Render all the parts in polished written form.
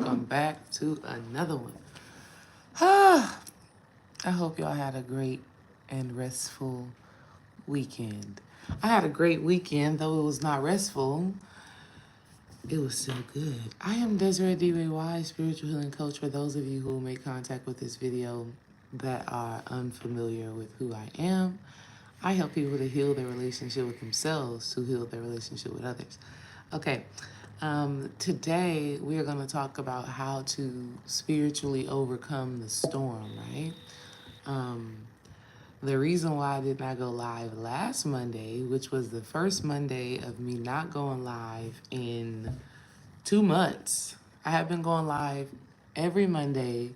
welcome back to another one. I hope y'all had a great and restful weekend. I had a great weekend, though it was not restful. It was still good. I am Desiree D. spiritual healing coach. For those of you who will make contact with this video that are unfamiliar with who I am, I help people to heal their relationship with themselves to heal their relationship with others. Okay, today we are going to talk about how to spiritually overcome the storm, right? The reason why I did not go live last Monday, which was the first Monday of me not going live in 2 months. I have been going live every Monday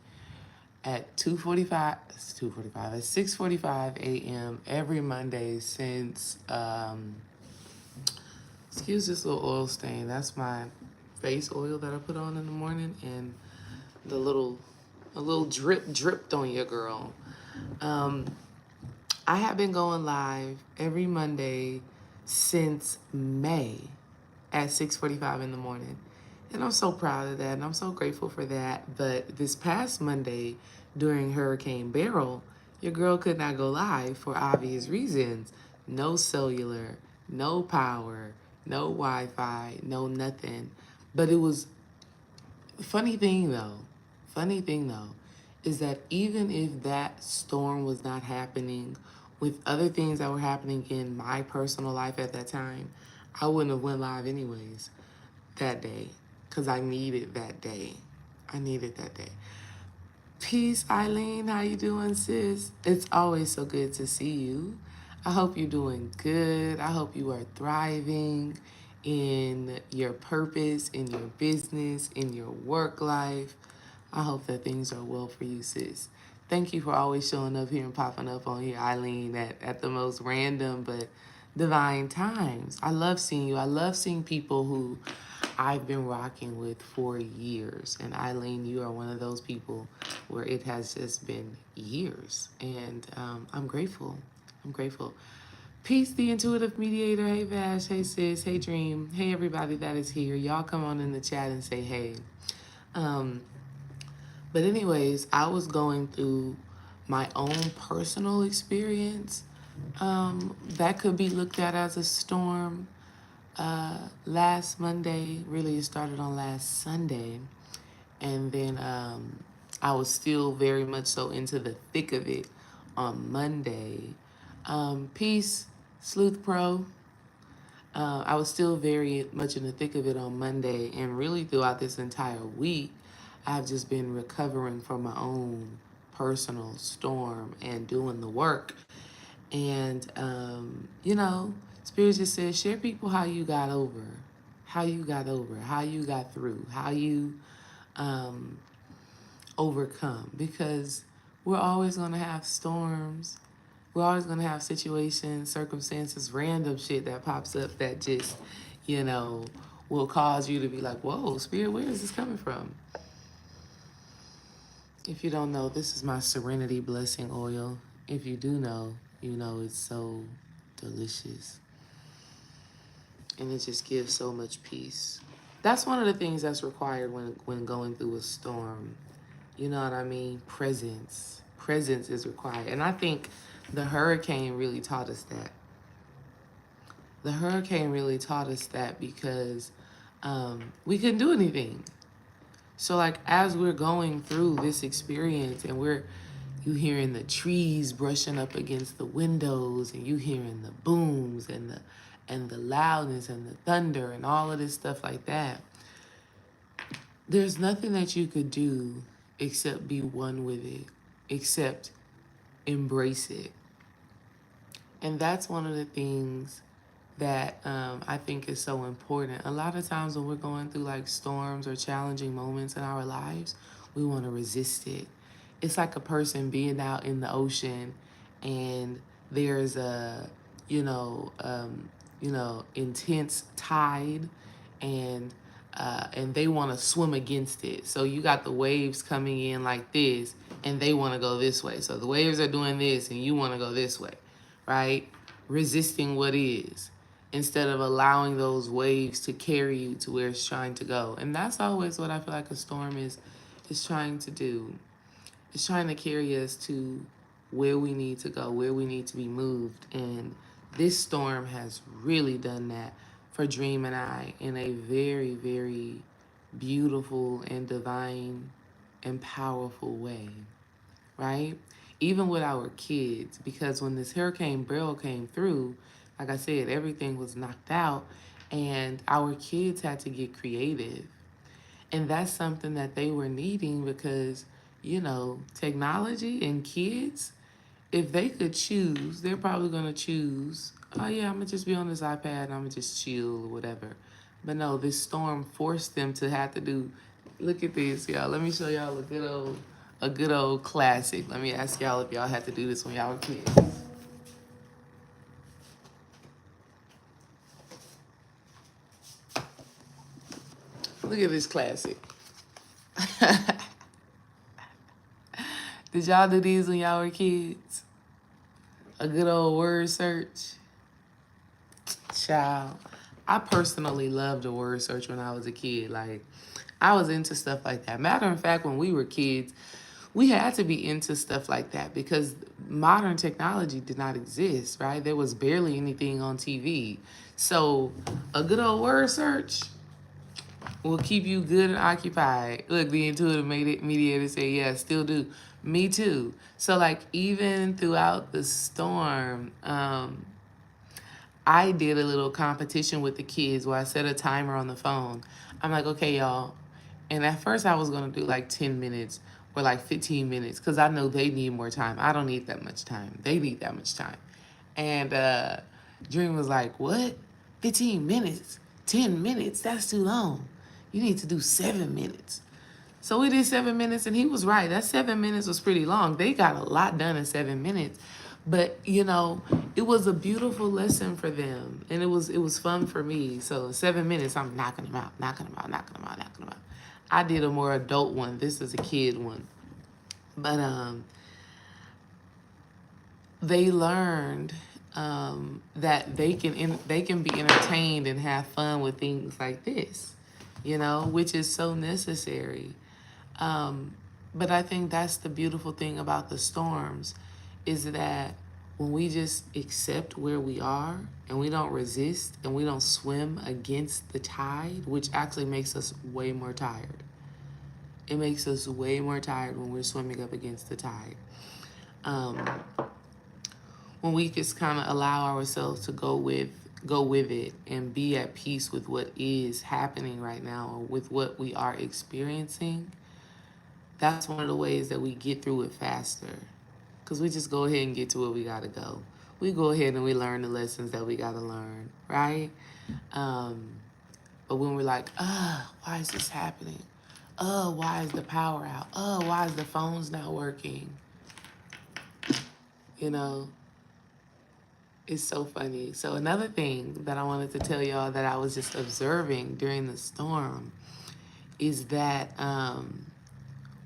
at 6:45 a.m. every Monday since excuse this little oil stain. That's my face oil that I put on in the morning, and a little drip dripped on you, girl. I have been going live every Monday since May at 6:45 in the morning. And I'm so proud of that, and I'm so grateful for that. But this past Monday, during Hurricane Beryl, your girl could not go live for obvious reasons. No cellular, no power, no Wi-Fi, no nothing. But it was, funny thing though, is that even if that storm was not happening with other things that were happening in my personal life at that time, I wouldn't have went live anyways that day, because I needed that day. Peace, Eileen. How you doing, sis? It's always so good to see you. I hope you're doing good. I hope you are thriving in your purpose, in your business, in your work life. I hope that things are well for you, sis. Thank you for always showing up here and popping up on here, Eileen, at the most random but divine times. I love seeing you. I love seeing people who I've been rocking with for years. And Eileen, you are one of those people where it has just been years. And I'm grateful. Peace, the intuitive mediator. Hey, Vash. Hey, sis. Hey, Dream. Hey, everybody that is here. Y'all come on in the chat and say hey. But anyways, I was going through my own personal experience. That could be looked at as a storm. Last Monday, really it started on last Sunday. And then I was still very much so into the thick of it on Monday. Peace, Sleuth Pro. I was still very much in the thick of it on Monday, and really throughout this entire week, I've just been recovering from my own personal storm and doing the work. And, Spirit just says, share people how you got over, how you got through, how you overcome. Because we're always going to have storms. We're always going to have situations, circumstances, random shit that pops up that just, will cause you to be like, whoa, Spirit, where is this coming from? If you don't know, this is my Serenity Blessing Oil. If you do know, you know it's so delicious. And it just gives so much peace. That's one of the things that's required when going through a storm. You know what I mean? Presence. Presence is required. And I think the hurricane really taught us that. Because we couldn't do anything. So like as we're going through this experience and you hearing the trees brushing up against the windows, and you hearing the booms and the loudness and the thunder and all of this stuff like that, there's nothing that you could do except be one with it, except embrace it. And that's one of the things that I think is so important. A lot of times when we're going through like storms or challenging moments in our lives, we want to resist it. It's like a person being out in the ocean and there's a, intense tide, and they want to swim against it. So you got the waves coming in like this, and they want to go this way. So the waves are doing this, and you want to go this way, right? Resisting what is. instead of allowing those waves to carry you to where it's trying to go. And that's always what I feel like a storm is trying to do. It's trying to carry us to where we need to go, where we need to be moved. And this storm has really done that for Dream and I in a very, very beautiful and divine and powerful way, right? Even with our kids, because when this Hurricane Beryl came through, like I said, everything was knocked out and our kids had to get creative. And that's something that they were needing because, you know, technology and kids, if they could choose, they're probably going to choose, oh yeah, I'm going to just be on this iPad and I'm going to just chill or whatever. But no, this storm forced them to have to do, look at this, y'all. Let me show y'all a good old classic. Let me ask y'all if y'all had to do this when y'all were kids. Look at this classic. Did y'all do these when y'all were kids? A good old word search. Child, I personally loved a word search when I was a kid. Like, I was into stuff like that. Matter of fact, when we were kids, we had to be into stuff like that because modern technology did not exist, right? There was barely anything on TV. So a good old word search will keep you good and occupied. Look, the intuitive mediator say, yeah, still do. Me too. So like even throughout the storm, I did a little competition with the kids where I set a timer on the phone. I'm like, okay, y'all. And at first I was going to do like 10 minutes or like 15 minutes because I know they need more time. I don't need that much time. They need that much time. And Dream was like, what? 15 minutes? 10 minutes? That's too long. You need to do 7 minutes. So we did 7 minutes, and he was right. That 7 minutes was pretty long. They got a lot done in 7 minutes. But, you know, it was a beautiful lesson for them. And it was fun for me. So in 7 minutes, I'm knocking them out, knocking them out, knocking them out, knocking them out. I did a more adult one. This is a kid one. But they learned that they can be entertained and have fun with things like this, you know, which is so necessary. But I think that's the beautiful thing about the storms is that when we just accept where we are and we don't resist and we don't swim against the tide, which actually makes us way more tired. It makes us way more tired when we're swimming up against the tide. When we just kind of allow ourselves to go with it and be at peace with what is happening right now or with what we are experiencing, that's one of the ways that we get through it faster. Because we just go ahead and get to where we got to go. We go ahead and we learn the lessons that we got to learn, right? But when we're like, why is this happening? Why is the power out? Why is the phone's not working? You know, it's so funny. So another thing that I wanted to tell y'all that I was just observing during the storm is that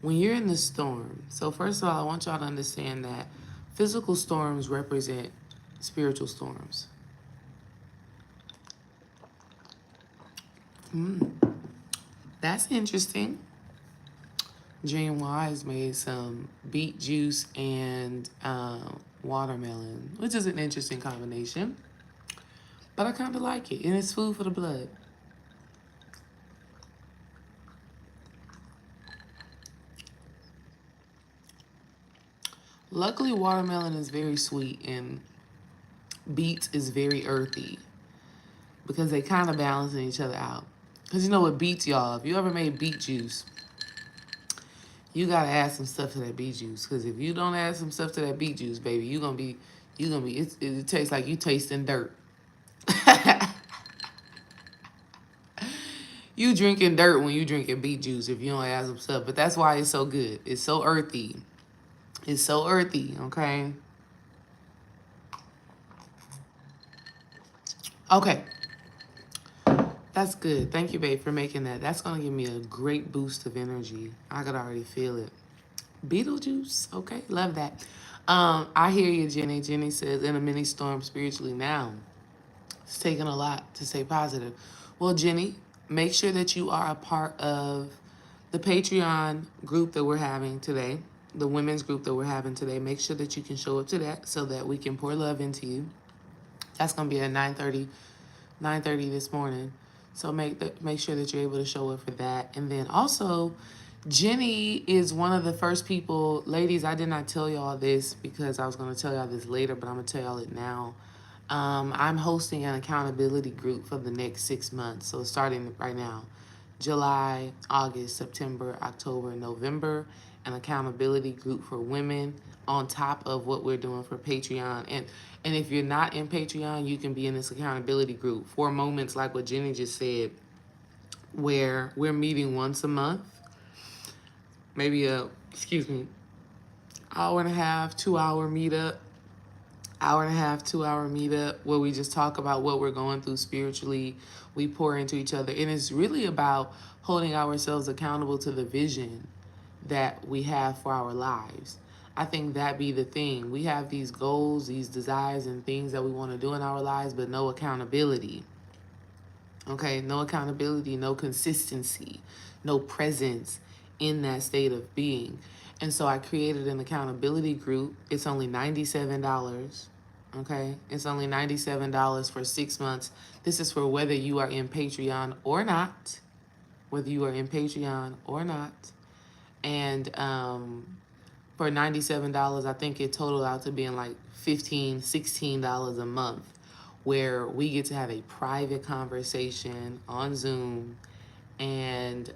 when you're in the storm, so first of all, I want y'all to understand that physical storms represent spiritual storms. That's interesting. Dream Wise made some beet juice and watermelon, which is an interesting combination. But I kind of like it, and it's food for the blood. Luckily, watermelon is very sweet, and beets is very earthy because they kind of balancing each other out. Because you know what beets, y'all, if you ever made beet juice, you gotta add some stuff to that beet juice. Because if you don't add some stuff to that beet juice, baby, it tastes like you tasting dirt. You drinking dirt when you drinking beet juice if you don't add some stuff. But that's why it's so good. It's so earthy. It's so earthy, okay? Okay. That's good. Thank you, babe, for making that. That's going to give me a great boost of energy. I could already feel it. Beetlejuice. Okay. Love that. I hear you, Jenny. Jenny says, in a mini storm spiritually now. It's taken a lot to stay positive. Well, Jenny, make sure that you are a part of the Patreon group that we're having today, the women's group that we're having today. Make sure that you can show up to that so that we can pour love into you. That's gonna be at 9:30 this morning. So make sure that you're able to show up for that. And then also, Jenny is one of the first people, ladies. I did not tell y'all this because I was gonna tell y'all this later, but I'm gonna tell y'all it now. I'm hosting an accountability group for the next 6 months. So starting right now, July, August, September, October, November, an accountability group for women on top of what we're doing for Patreon. And if you're not in Patreon, you can be in this accountability group for moments like what Jenny just said, where we're meeting once a month, maybe hour and a half, 2 hour meetup, hour and a half, 2 hour meetup where we just talk about what we're going through spiritually. We pour into each other. And it's really about holding ourselves accountable to the vision that we have for our lives. I think that be the thing. We have these goals, these desires, and things that we want to do in our lives, but no accountability. Okay, no accountability, no consistency, no presence in that state of being. And so I created an accountability group. It's only $97. Okay, it's only $97 for 6 months. This is for whether you are in Patreon or not. Whether you are in Patreon or not. And for $97, I think it totaled out to being like $15, $16 a month, where we get to have a private conversation on Zoom, and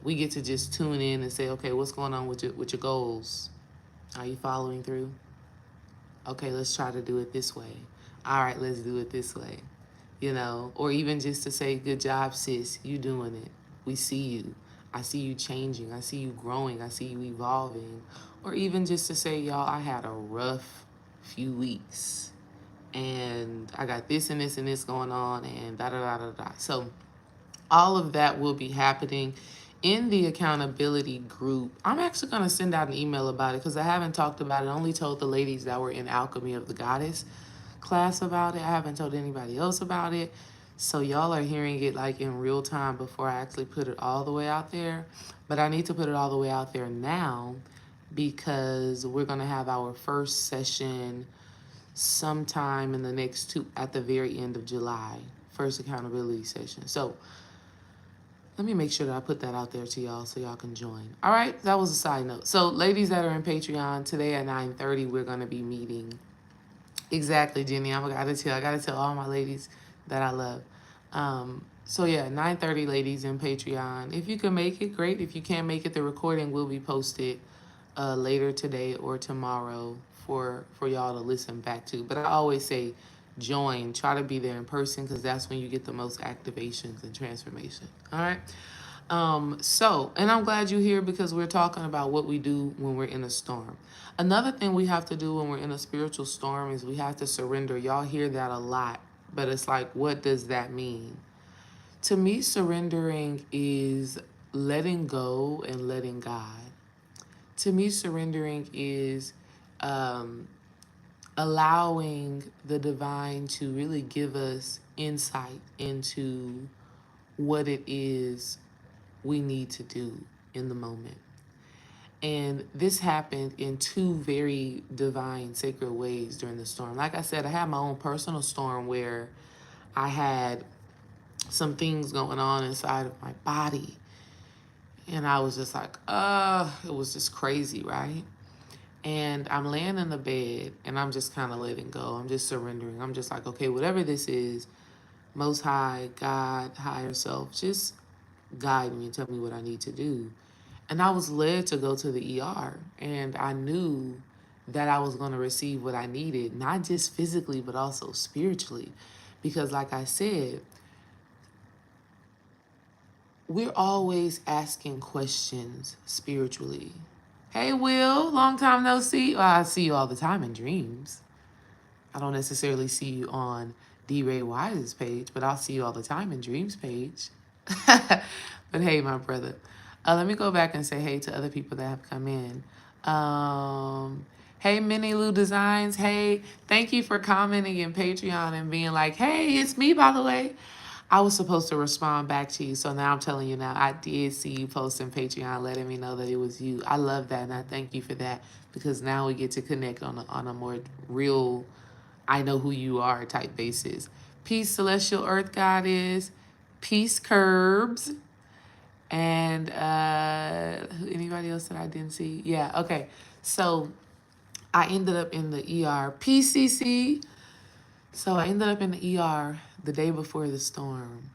we get to just tune in and say, okay, what's going on with your goals? Are you following through? Okay, let's try to do it this way. All right, let's do it this way. Or even just to say, good job, sis, you doing it. We see you. I see you changing. I see you growing. I see you evolving. Or even just to say, y'all, I had a rough few weeks and I got this and this and this going on and da da da da da. So all of that will be happening in the accountability group. I'm actually going to send out an email about it because I haven't talked about it. I only told the ladies that were in Alchemy of the Goddess class about it. I haven't told anybody else about it. So y'all are hearing it like in real time before I actually put it all the way out there. But I need to put it all the way out there now because we're going to have our first session sometime in the next at the very end of July. First accountability session. So let me make sure that I put that out there to y'all so y'all can join. All right, that was a side note. So ladies that are in Patreon, today at 9:30, we're going to be meeting. Exactly, Jenny. I gotta tell all my ladies that I love. So yeah, 9:30, ladies in Patreon. If you can make it, great. If you can't make it, the recording will be posted later today or tomorrow for y'all to listen back to. But I always say, join. Try to be there in person because that's when you get the most activations and transformation. All right. And I'm glad you're here because we're talking about what we do when we're in a storm. Another thing we have to do when we're in a spiritual storm is we have to surrender. Y'all hear that a lot, but it's like, what does that mean? To me, surrendering is letting go and letting God. To me, surrendering is allowing the divine to really give us insight into what it is we need to do in the moment. And this happened in two very divine, sacred ways during the storm. Like I said, I had my own personal storm where I had some things going on inside of my body. And I was just like, it was just crazy, right? And I'm laying in the bed and I'm just kind of letting go. I'm just surrendering. I'm just like, okay, whatever this is, Most High, God, higher self, just guide me and tell me what I need to do. And I was led to go to the ER. And I knew that I was going to receive what I needed, not just physically, but also spiritually. Because like I said, we're always asking questions spiritually. Hey, Will, long time no see. Well, I see you all the time in dreams. I don't necessarily see you on D. Ray Wise's page, but I'll see you all the time in dreams page. But hey, my brother. Let me go back and say hey to other people that have come in. Hey, Minnie Lou Designs. Hey, thank you for commenting in Patreon and being like, hey, it's me, by the way. I was supposed to respond back to you, so now I'm telling you now. I did see you posting Patreon, letting me know that it was you. I love that, and I thank you for that because now we get to connect on a more real, I know who you are type basis. Peace, Celestial Earth Goddess. Peace, Curbs. And anybody else that I didn't see? Yeah, okay. So I ended up in the ER. PCC. So I ended up in the ER the day before the storm.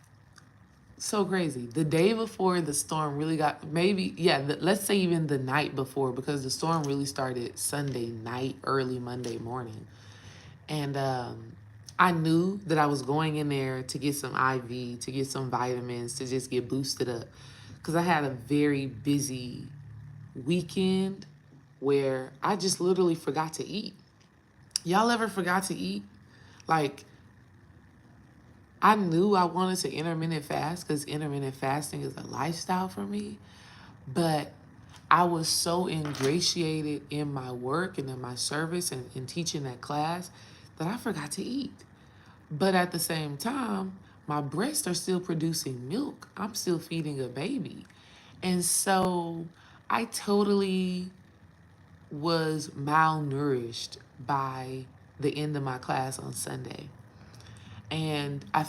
So crazy. The day before the storm really got, maybe, yeah, let's say even the night before, because the storm really started Sunday night, early Monday morning. And I knew that I was going in there to get some IV, to get some vitamins, to just get boosted up. Because I had a very busy weekend where I just literally forgot to eat. Y'all ever forgot to eat? Like, I knew I wanted to intermittent fast because intermittent fasting is a lifestyle for me. But I was so ingratiated in my work and in my service and in teaching that class that I forgot to eat. But at the same time, my breasts are still producing milk. I'm still feeding a baby. And so I totally was malnourished by the end of my class on Sunday. And I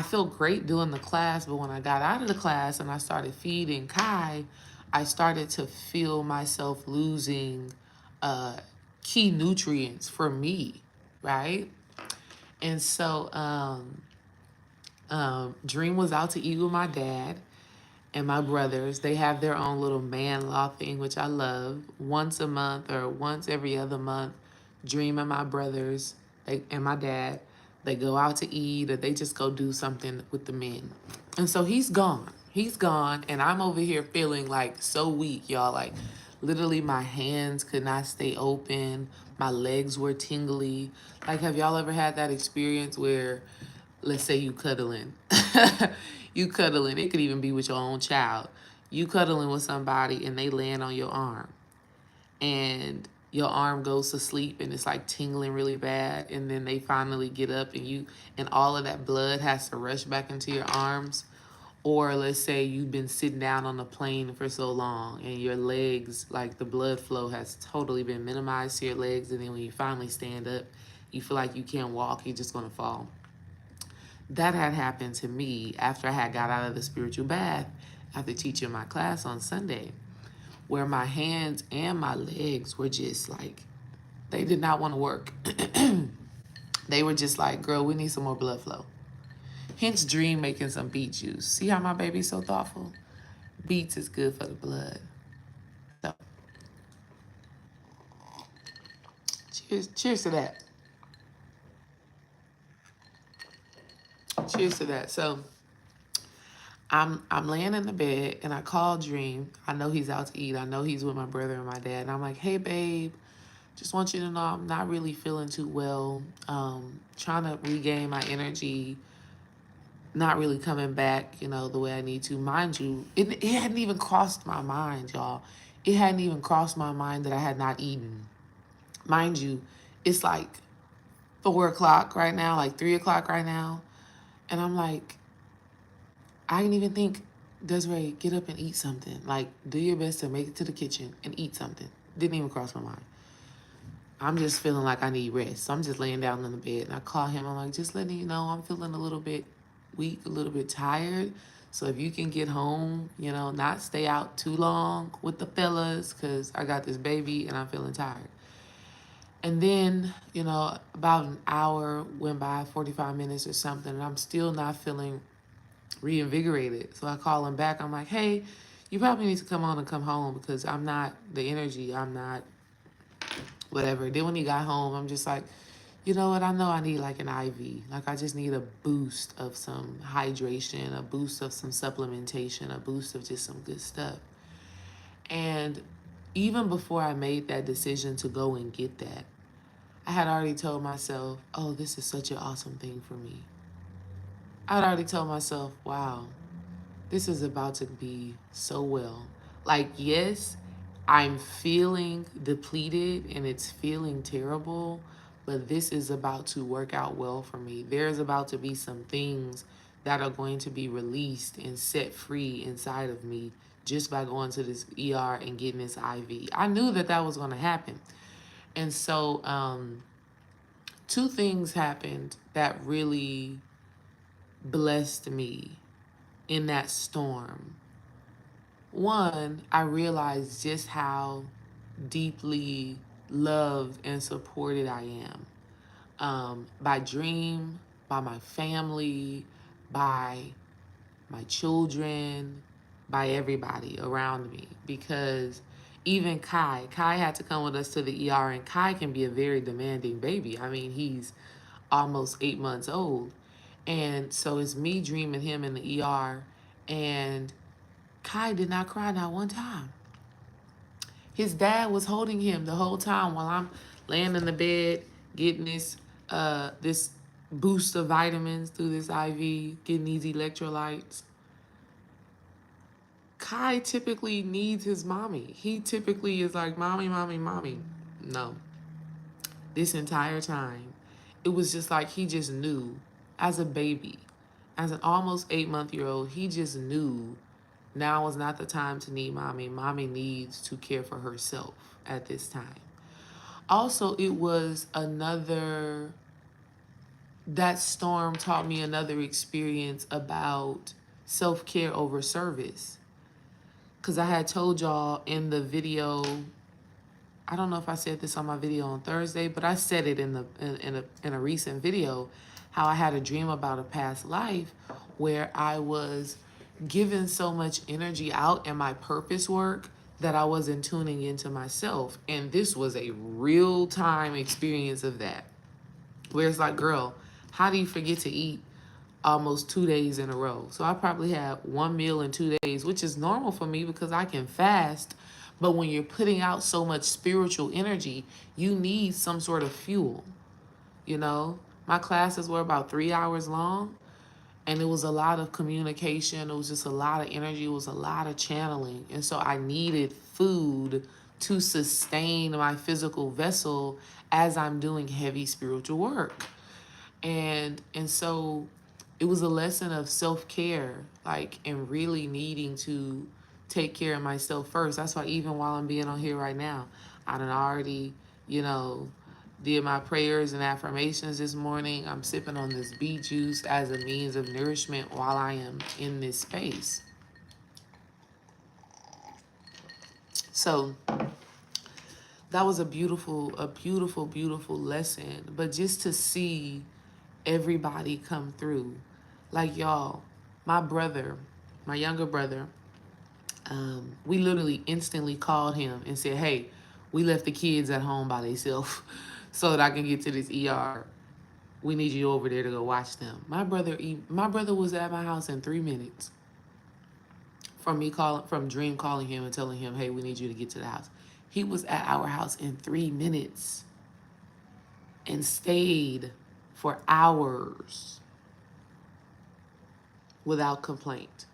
felt great doing the class, but when I got out of the class and I started feeding Kai, I started to feel myself losing uh, key nutrients for me, right? And so Dream was out to eat with my dad and my brothers. They have their own little man law thing, which I love. Once a month or once every other month, Dream and my brothers and my dad, they go out to eat or they just go do something with the men. And so he's gone. He's gone, and I'm over here feeling like so weak, y'all. Like, literally, my hands could not stay open. My legs were tingly. Like, have y'all ever had that experience where, let's say you cuddling, you cuddling, it could even be with your own child. You cuddling with somebody and they land on your arm and your arm goes to sleep and it's like tingling really bad, and then they finally get up and all of that blood has to rush back into your arms. Or let's say you've been sitting down on a plane for so long and your legs, like the blood flow has totally been minimized to your legs, and then when you finally stand up, you feel like you can't walk, you're just gonna fall. That had happened to me after I had got out of the spiritual bath after teaching my class on Sunday, where my hands and my legs were just like, they did not want to work. They were just like, girl, we need some more blood flow. Hence Dream making some beet juice. See how my baby's so thoughtful? Beets is good for the blood. So cheers to that. Cheers to that. So I'm laying in the bed and I call Dream. I know he's out to eat. I know he's with my brother and my dad. And I'm like, hey babe, just want you to know I'm not really feeling too well. Trying to regain my energy, not really coming back, the way I need to. Mind you, it hadn't even crossed my mind, y'all. It hadn't even crossed my mind that I had not eaten. Mind you, it's like 4 o'clock right now, like 3 o'clock right now. And I'm like, I didn't even think, Desiree, get up and eat something. Like, do your best to make it to the kitchen and eat something. Didn't even cross my mind. I'm just feeling like I need rest. So I'm just laying down on the bed and I call him. I'm like, just letting you know I'm feeling a little bit weak, a little bit tired. So if you can get home, not stay out too long with the fellas, because I got this baby and I'm feeling tired. And then, about an hour went by, 45 minutes or something, and I'm still not feeling reinvigorated. So I call him back. I'm like, hey, you probably need to come on and come home because I'm not the energy. I'm not whatever. Then when he got home, I'm just like, you know what? I know I need like an IV. Like I just need a boost of some hydration, a boost of some supplementation, a boost of just some good stuff. And even before I made that decision to go and get that, I had already told myself, oh, this is such an awesome thing for me. I had already told myself, wow, this is about to be so well. Like, yes, I'm feeling depleted and it's feeling terrible, but this is about to work out well for me. There's about to be some things that are going to be released and set free inside of me just by going to this ER and getting this IV. I knew that that was going to happen. And so, two things happened that really blessed me in that storm. One, I realized just how deeply loved and supported I am, by Dream, by my family, by my children, by everybody around me. Because even Kai had to come with us to the ER, and Kai can be a very demanding baby. I mean, he's almost 8 months old. And so it's me, Dream, and him in the ER. And Kai did not cry not one time. His dad was holding him the whole time while I'm laying in the bed getting this boost of vitamins through this IV, getting these electrolytes. Kai typically needs his mommy. He typically is like, mommy, mommy, mommy. No. This entire time, it was just like he just knew as a baby, as an almost 8-month-old, he just knew now is not the time to need mommy. Mommy needs to care for herself at this time. Also, it was that storm taught me another experience about self-care over service. Because I had told y'all in the video, I don't know if I said this on my video on Thursday, but I said it in a recent video, how I had a dream about a past life where I was giving so much energy out in my purpose work that I wasn't tuning into myself. And this was a real time experience of that. Where it's like, girl, how do you forget to eat almost 2 days in a row? So I probably had one meal in 2 days, which is normal for me because I can fast. But when you're putting out so much spiritual energy, you need some sort of fuel. You know, my classes were about 3 hours long, and it was a lot of communication. It was just a lot of energy. It was a lot of channeling. And so I needed food to sustain my physical vessel as I'm doing heavy spiritual work. And so it was a lesson of self-care, like, and really needing to take care of myself first. That's why even while I'm being on here right now, I done already, did my prayers and affirmations this morning. I'm sipping on this beet juice as a means of nourishment while I am in this space. So that was a beautiful, beautiful lesson. But just to see everybody come through, like y'all, my brother, my younger brother, we literally instantly called him and said, hey, we left the kids at home by themselves so that I can get to this ER. We need you over there to go watch them. My brother was at my house in 3 minutes from Dream calling him and telling him, hey, we need you to get to the house. He was at our house in 3 minutes and stayed for hours without complaint.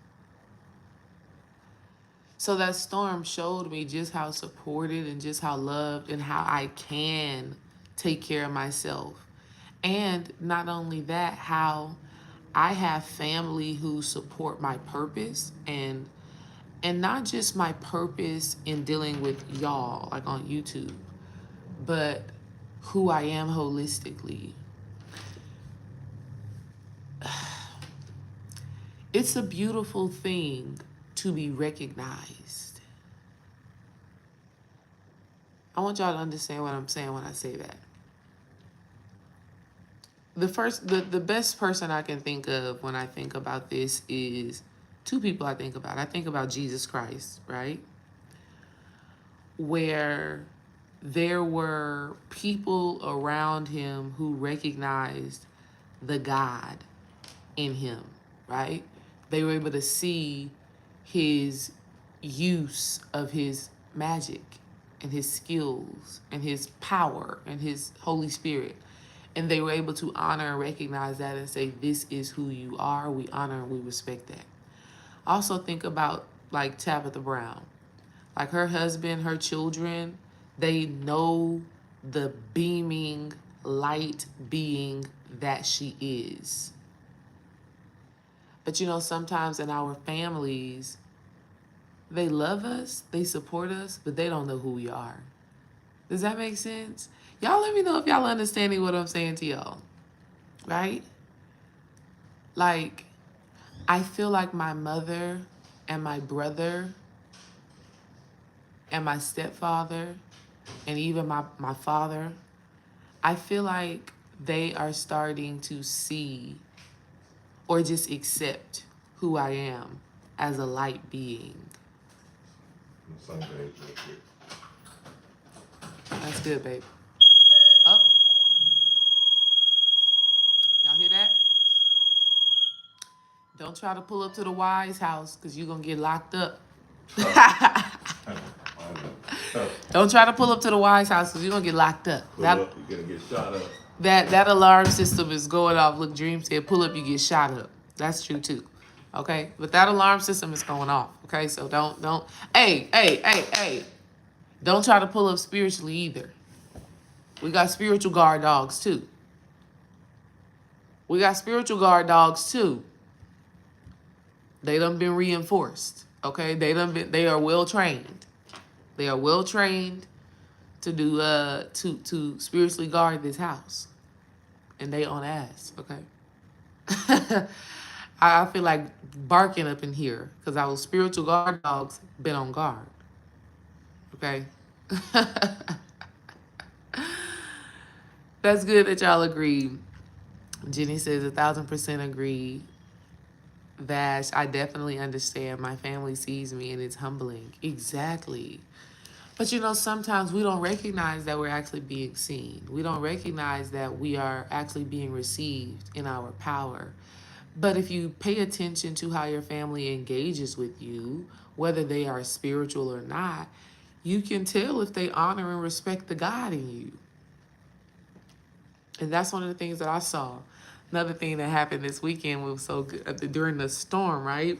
So that storm showed me just how supported and just how loved and how I can take care of myself. And not only that, how I have family who support my purpose and not just my purpose in dealing with y'all, like on YouTube, but who I am holistically. It's a beautiful thing to be recognized. I want y'all to understand what I'm saying when I say that. The best person I can think of when I think about this is two people I think about. I think about Jesus Christ, right? Where there were people around him who recognized the God in him, right? They were able to see his use of his magic and his skills and his power and his Holy Spirit. And they were able to honor and recognize that and say, this is who you are. We honor and we respect that. Also think about like Tabitha Brown. Like her husband, her children, they know the beaming light being that she is. But you know, sometimes in our families, they love us, they support us, but they don't know who we are. Does that make sense? Y'all let me know if y'all understanding what I'm saying to y'all, right? Like, I feel like my mother and my brother and my stepfather and even my father, I feel like they are starting to see or just accept who I am as a light being. That's good, babe. Oh, y'all hear that? Don't try to pull up to the wise house because you're going to get locked up. Don't try to pull up to the wise house because you're going to get locked up. Pull up, you're going to get shot up. That alarm system is going off. Look, Dream said, pull up, you get shot up. That's true too. Okay? But that alarm system is going off. Okay? So don't. Hey. Don't try to pull up spiritually either. We got spiritual guard dogs too. We got spiritual guard dogs too. They done been reinforced. Okay? They are well trained. They are well trained to do to spiritually guard this house. And they on ass, okay? I feel like barking up in here because our spiritual guard dogs been on guard. Okay? That's good that y'all agree. Jenny says 1,000% agree. Vash, I definitely understand. My family sees me and it's humbling. Exactly. But you know, sometimes we don't recognize that we're actually being seen. We don't recognize that we are actually being received in our power. But if you pay attention to how your family engages with you, whether they are spiritual or not, you can tell if they honor and respect the God in you. And that's one of the things that I saw. Another thing that happened this weekend was so good during the storm, right?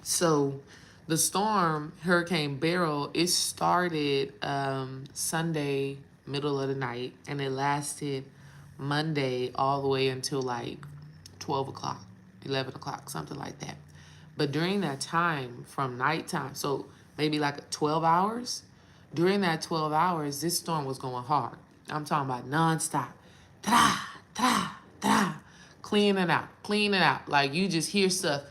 So the storm, Hurricane Beryl, it started Sunday, middle of the night, and it lasted Monday all the way until like 12 o'clock, 11 o'clock, something like that. But during that time, from nighttime, so maybe like 12 hours, during that 12 hours, this storm was going hard. I'm talking about nonstop. Ta-da, ta-da, ta-da. Cleaning out. Like you just hear stuff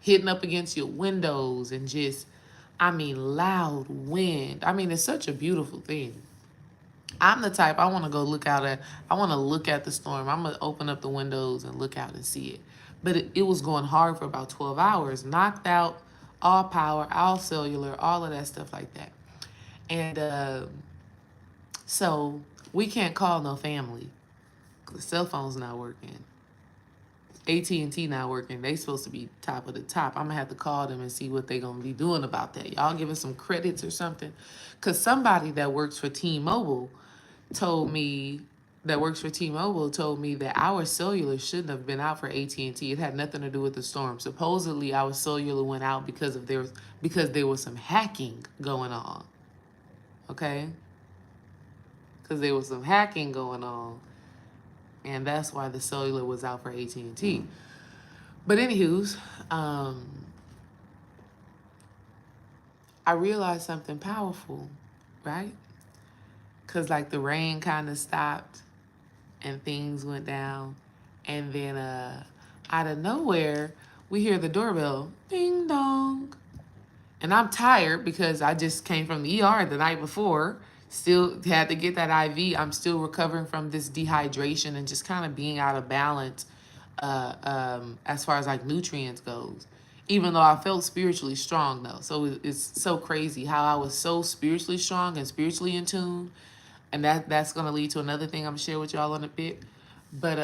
hitting up against your windows and just, loud wind. It's such a beautiful thing. I'm the type, I want to look at the storm. I'm going to open up the windows and look out and see it. But it was going hard for about 12 hours, knocked out all power, all cellular, all of that stuff like that. And so we can't call no family. The cell phone's not working. AT&T not working. They supposed to be top of the top. I'm going to have to call them and see what they going to be doing about that. Y'all giving some credits or something? Because somebody that works for T-Mobile told me that our cellular shouldn't have been out for AT&T. It had nothing to do with the storm. Supposedly, our cellular went out because there was some hacking going on. Okay? Because there was some hacking going on. And that's why the cellular was out for AT&T. But anywho's, I realized something powerful, right? Because like the rain kind of stopped and things went down. And then out of nowhere, we hear the doorbell, ding dong. And I'm tired because I just came from the ER the night before. Still had to get that IV. I'm still recovering from this dehydration and just kind of being out of balance as far as like nutrients goes. Even though I felt spiritually strong though. So it's so crazy how I was so spiritually strong and spiritually in tune. And that's going to lead to another thing I'm going to share with y'all in a bit. But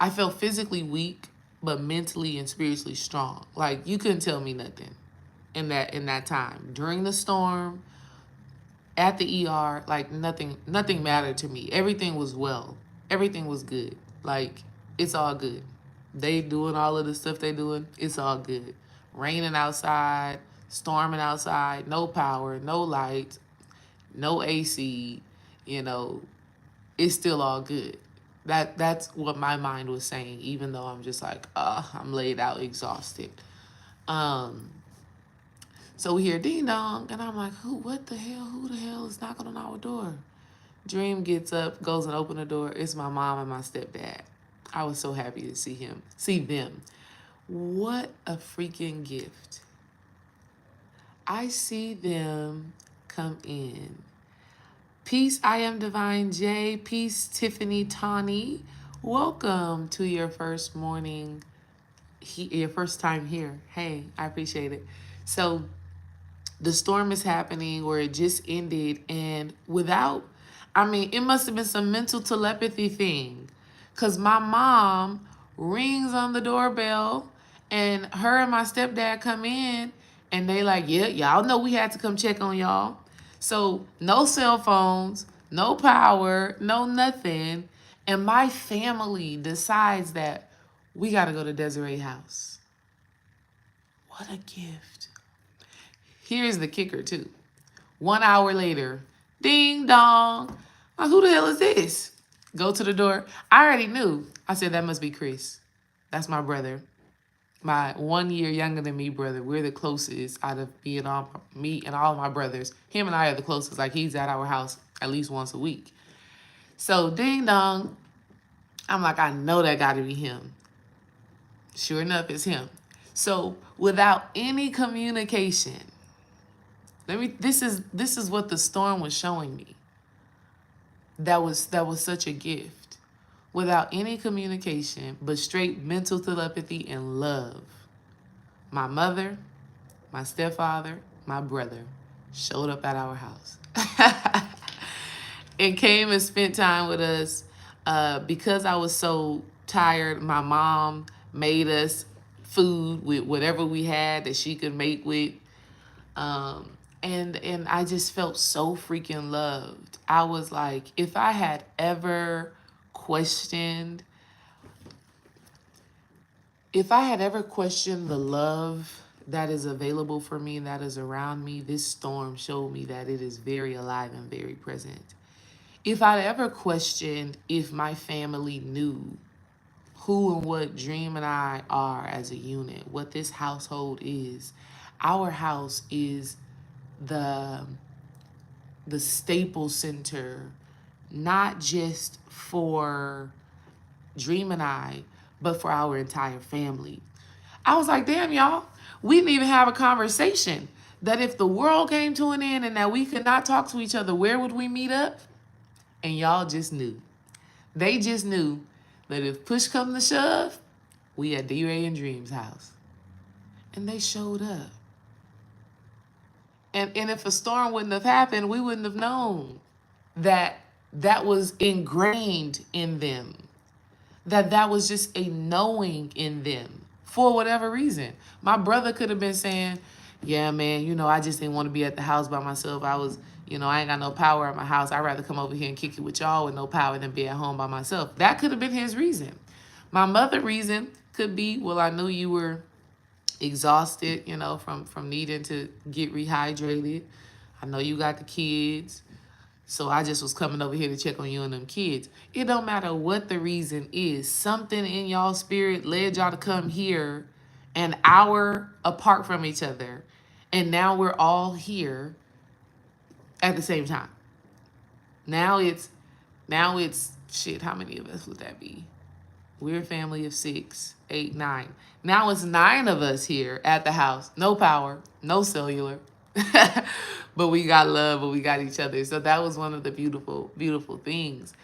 I felt physically weak, but mentally and spiritually strong. Like you couldn't tell me nothing in that time. During the storm, at the ER, like nothing mattered to me. Everything was well. Everything was good. Like it's all good. They doing all of the stuff they doing. It's all good. Raining outside, storming outside, no power, no lights, no AC, you know, it's still all good. That's what my mind was saying, even though I'm just like, I'm laid out exhausted. Um, so we hear ding dong, and I'm like, what the hell? Who the hell is knocking on our door? Dream gets up, goes and open the door. It's my mom and my stepdad. I was so happy to see them. What a freaking gift. I see them come in. Peace, I am Divine J. Peace, Tiffany Tawny. Welcome to your first morning, your first time here. Hey, I appreciate it. So the storm is happening, or it just ended, and it must have been some mental telepathy thing, because my mom rings on the doorbell, and her and my stepdad come in, and they like, yeah, y'all know we had to come check on y'all. So no cell phones, no power, no nothing, and my family decides that we got to go to Desiree house. What a gift. Here's the kicker, too. 1 hour later, ding dong. Like, who the hell is this? Go to the door. I already knew. I said, that must be Chris. That's my brother. My 1 year younger than me brother. We're the closest out of me and all of my brothers. Him and I are the closest. Like, he's at our house at least once a week. So, ding dong. I'm like, I know that got to be him. Sure enough, it's him. So, without any communication, this is what the storm was showing me. That was such a gift. Without any communication, but straight mental telepathy and love. My mother, my stepfather, my brother showed up at our house. And came and spent time with us. Because I was so tired, my mom made us food with whatever we had that she could make with. And I just felt so freaking loved. I was like, if I had ever questioned the love that is available for me, that is around me, this storm showed me that it is very alive and very present. If I'd ever questioned if my family knew who and what Dream and I are as a unit, what this household is, our house is the staple center, not just for Dream and I, but for our entire family. I was like, damn, y'all, we didn't even have a conversation that if the world came to an end and that we could not talk to each other, where would we meet up? And y'all just knew. They just knew that if push come to shove, we at D-Ray and Dream's house. And they showed up. And if a storm wouldn't have happened, we wouldn't have known that was ingrained in them. That was just a knowing in them for whatever reason. My brother could have been saying, yeah, man, I just didn't want to be at the house by myself. I ain't got no power at my house. I'd rather come over here and kick it with y'all with no power than be at home by myself. That could have been his reason. My mother reason could be, well, I knew you were exhausted, from needing to get rehydrated. I know you got the kids. So I just was coming over here to check on you and them kids. It don't matter what the reason is. Something in y'all spirit led y'all to come here an hour apart from each other. And now we're all here at the same time. Now it's shit, how many of us would that be? We're a family of 6, 8, 9. Now it's 9 of us here at the house. No power, no cellular. But we got love, but we got each other. So that was one of the beautiful, beautiful things.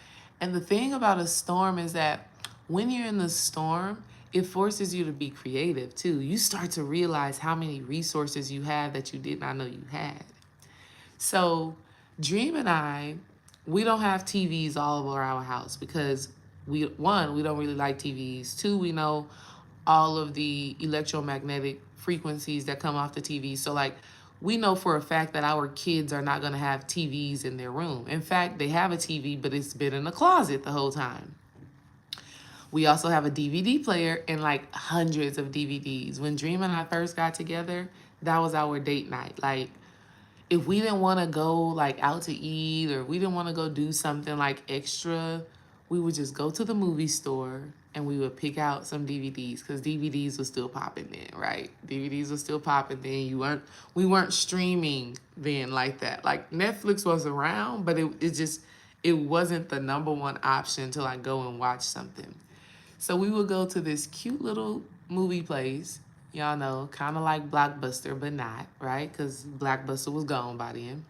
And the thing about a storm is that when you're in the storm, it forces you to be creative too. You start to realize how many resources you have that you did not know you had. So Dream and I, we don't have TVs all over our house because we don't really like TVs. 2, we know all of the electromagnetic frequencies that come off the TV. So we know for a fact that our kids are not going to have TVs in their room. In fact, they have a TV, but it's been in the closet the whole time. We also have a DVD player and hundreds of DVDs. When Dream and I first got together, That was our date night. Like, if we didn't want to go like out to eat, or we didn't want to go do something like extra, we would just go to the movie store and we would pick out some DVDs, because DVDs was still popping then, right? DVDs was still popping then. We weren't streaming then like that. Like, Netflix was around, but it wasn't the number one option to like go and watch something. So we would go to this cute little movie place, y'all know, kind of like Blockbuster, but not, right? Because Blockbuster was gone by then.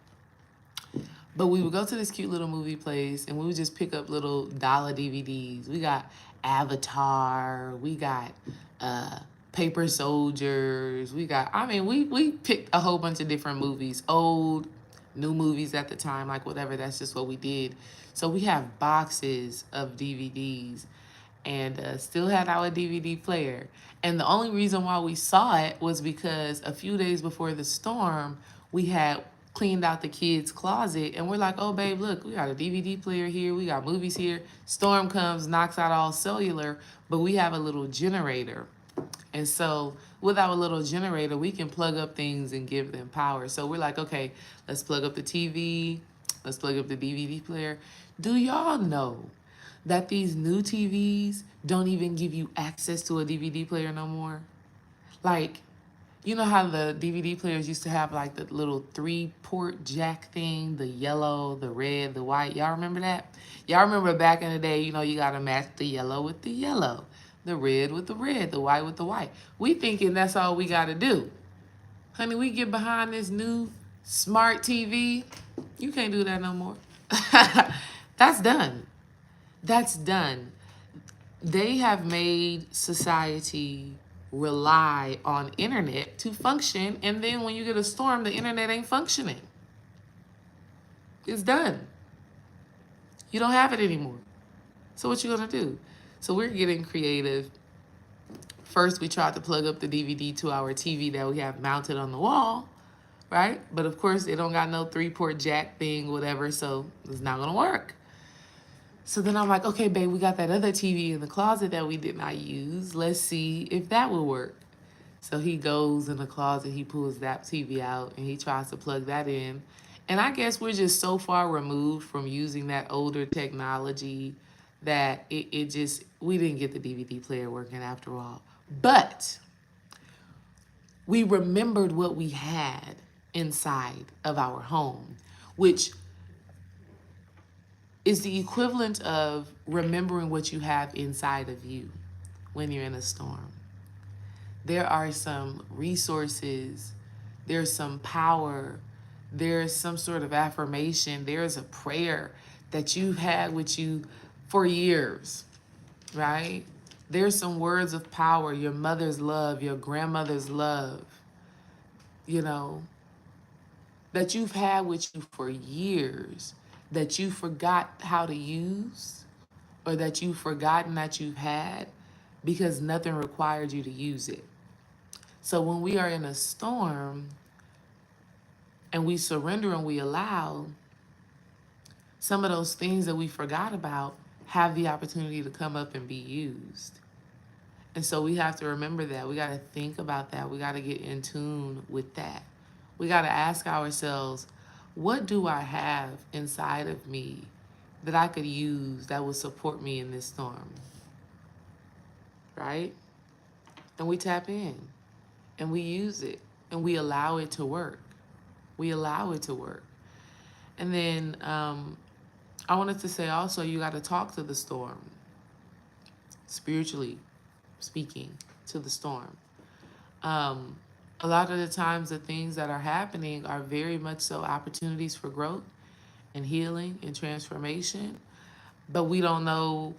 But we would go to this cute little movie place and we would just pick up little dollar DVDs. We got Avatar, we got Paper Soldiers, we picked a whole bunch of different movies, old, new movies at the time, like whatever, that's just what we did. So we have boxes of DVDs, and still had our DVD player. And the only reason why we saw it was because a few days before the storm, we had cleaned out the kids' closet, and we're like, oh, babe, look, we got a DVD player here, we got movies here. Storm comes, knocks out all cellular, but we have a little generator. And so with our little generator, we can plug up things and give them power. So we're like, okay, let's plug up the TV, let's plug up the DVD player. Do y'all know that these new TVs don't even give you access to a DVD player no more? Like, you know how the DVD players used to have like the little 3-port jack thing, the yellow, the red, the white. Y'all remember that? Y'all remember back in the day, you got to match the yellow with the yellow, the red with the red, the white with the white. We thinking that's all we got to do. Honey, we get behind this new smart TV. You can't do that no more. That's done. That's done. They have made society rely on internet to function, and then when you get a storm, the internet ain't functioning. It's done. You don't have it anymore. So what you gonna do? So we're getting creative. First, we tried to plug up the DVD to our TV that we have mounted on the wall, right? But of course, it don't got no 3-port jack thing, whatever, so it's not gonna work. So then I'm like, okay, babe, we got that other TV in the closet that we did not use. Let's see if that will work. So he goes in the closet, he pulls that TV out, and he tries to plug that in. And I guess we're just so far removed from using that older technology that we didn't get the DVD player working after all. But we remembered what we had inside of our home, which is the equivalent of remembering what you have inside of you when you're in a storm. There are some resources, there's some power, there's some sort of affirmation, there's a prayer that you've had with you for years, right? There's some words of power, your mother's love, your grandmother's love, that you've had with you for years, that you forgot how to use, or that you've forgotten that you've had because nothing required you to use it. So when we are in a storm and we surrender and we allow, some of those things that we forgot about have the opportunity to come up and be used. And so we have to remember that. We got to think about that. We got to get in tune with that. We got to ask ourselves, what do I have inside of me that I could use that will support me in this storm? Right? And we tap in and we use it and we allow it to work. We allow it to work. And then I wanted to say also, you got to talk to the storm, spiritually speaking, to the storm. A lot of the times the things that are happening are very much so opportunities for growth and healing and transformation, but we don't know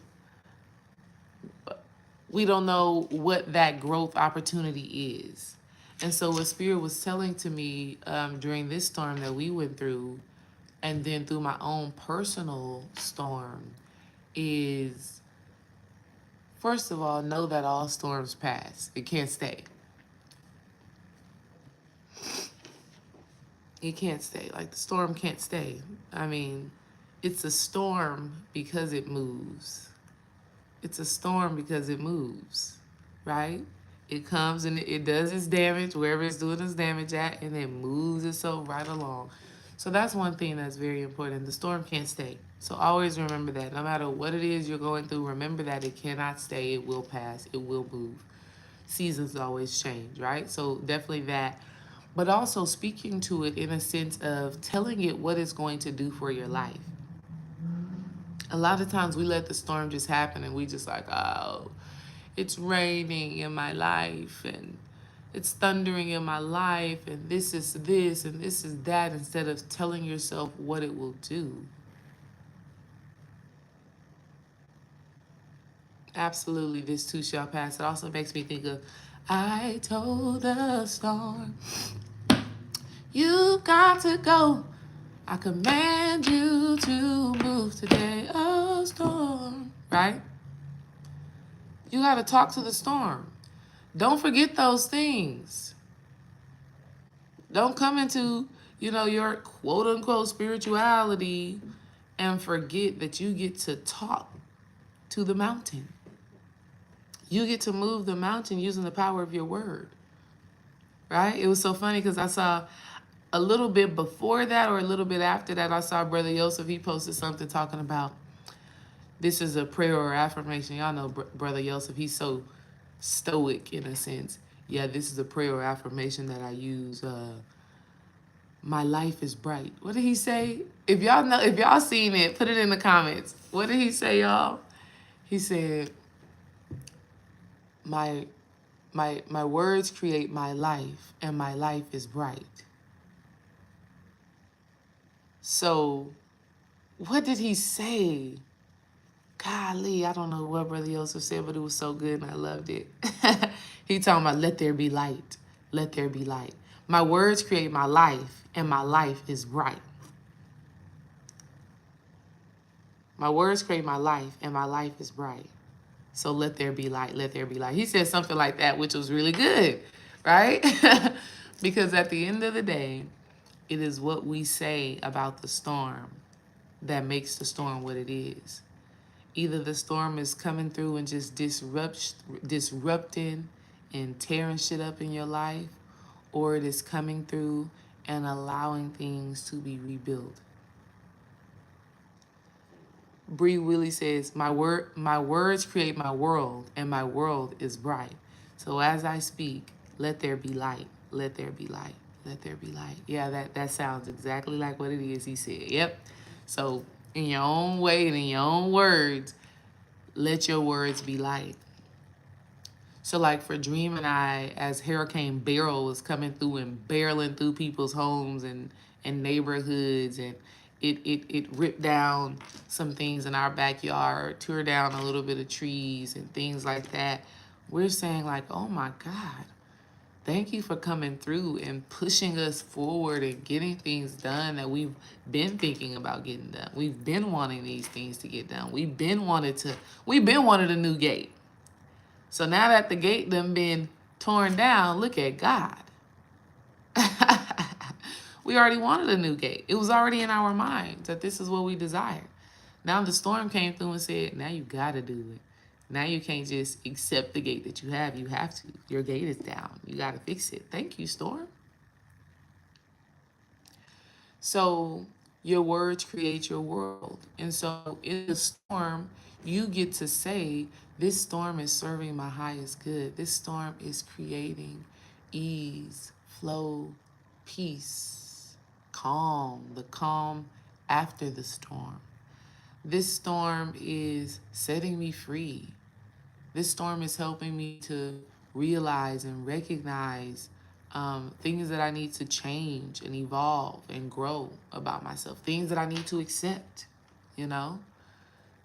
what that growth opportunity is. And so what Spirit was telling to me during this storm that we went through, and then through my own personal storm, is, first of all, know that all storms pass. It can't stay. It can't stay. Like, the storm can't stay. I mean, it's a storm because it moves. It's a storm because it moves, right? It comes and it does its damage wherever it's doing its damage at, and then moves itself right along. So that's one thing that's very important. The storm can't stay. So always remember that. No matter what it is you're going through, remember that it cannot stay. It will pass. It will move. Seasons always change, right? So definitely that. But also speaking to it in a sense of telling it what it's going to do for your life. A lot of times we let the storm just happen and we just like, oh, it's raining in my life and it's thundering in my life and this is this and this is that, instead of telling yourself what it will do. Absolutely, this too shall pass. It also makes me think of, I told the storm, you got to go. I command you to move today, oh storm. Right? You got to talk to the storm. Don't forget those things. Don't come into, your quote unquote spirituality and forget that you get to talk to the mountain. You get to move the mountain using the power of your word. Right? It was so funny because I saw a little bit before that or a little bit after that, I saw Brother Yosef. He posted something talking about this is a prayer or affirmation. Y'all know Brother Yosef. He's so stoic in a sense. Yeah, this is a prayer or affirmation that I use. My life is bright. What did he say? If y'all seen it, put it in the comments. What did he say, y'all? He said, my my words create my life, and my life is bright. So, what did he say? Golly, I don't know what Brother Yosef said, but it was so good and I loved it. He talking about, let there be light. Let there be light. My words create my life, and my life is bright. My words create my life, and my life is bright. So let there be light, let there be light. He said something like that, which was really good, right? Because at the end of the day, it is what we say about the storm that makes the storm what it is. Either the storm is coming through and just disrupting and tearing shit up in your life, or it is coming through and allowing things to be rebuilt. Bree Willie says, my words create my world, and my world is bright. So as I speak, let there be light. Let there be light. Let there be light. Yeah, that sounds exactly like what it is he said. Yep. So in your own way and in your own words, let your words be light. So like for Dream and I, as Hurricane Beryl was coming through and barreling through people's homes and neighborhoods, and it ripped down some things in our backyard, tore down a little bit of trees and things like that. We're saying like, oh my God, thank you for coming through and pushing us forward and getting things done that we've been thinking about getting done. We've been wanting these things to get done. We've been wanted a new gate. So now that the gate done been torn down, look at God. We already wanted a new gate. It was already in our minds that this is what we desired. Now the storm came through and said, now you got to do it. Now you can't just accept the gate that you have. You have to. Your gate is down. You got to fix it. Thank you, storm. So your words create your world. And so in the storm, you get to say, this storm is serving my highest good. This storm is creating ease, flow, peace, calm, the calm after the storm. This storm is setting me free. This storm is helping me to realize and recognize things that I need to change and evolve and grow about myself, things that I need to accept,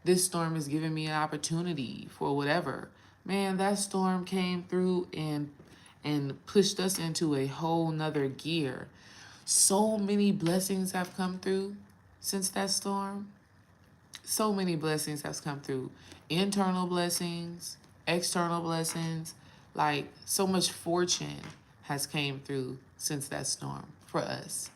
This storm is giving me an opportunity for whatever. Man, that storm came through and pushed us into a whole nother gear. So many blessings have come through since that storm. So many blessings have come through. Internal blessings, external blessings, like so much fortune has came through since that storm for us.